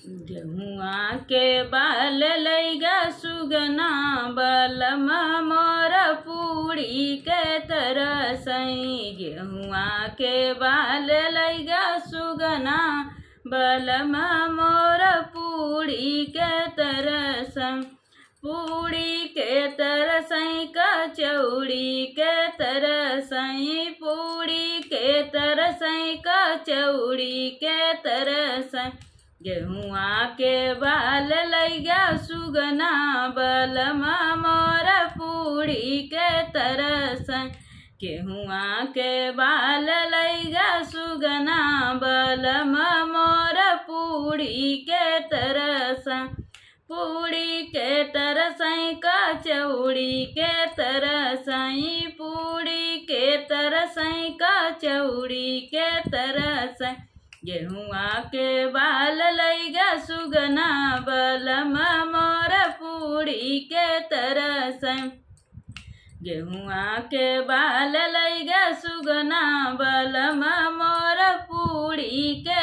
गेहुआ के बाल लैगा सुगना बलम मोर पूड़ी के तरसई। गेहुआ के बाल लैगा सुगना बलम मोर पूड़ी के तरसई। पूड़ी के तरसई कचौड़ी के तरसई। पूड़ी के तरसई कचौड़ी के तरसई। गेहुआ के बाल लैगा सुगना बलम मोर पूड़ी के तरसई। गेहुआ के बाल लैगा सुगना बलम मोर पूड़ी के तरसई। पूड़ी के तरसई कचौड़ी के तरसई। पूड़ी के तरसई कचौड़ी के तरसई। गेहुआ के बाल लैगा सुगना बलम मोर पूड़ी के तरसई। गेहुआ के बाल लैगा सुगना बलम मोर पूड़ी के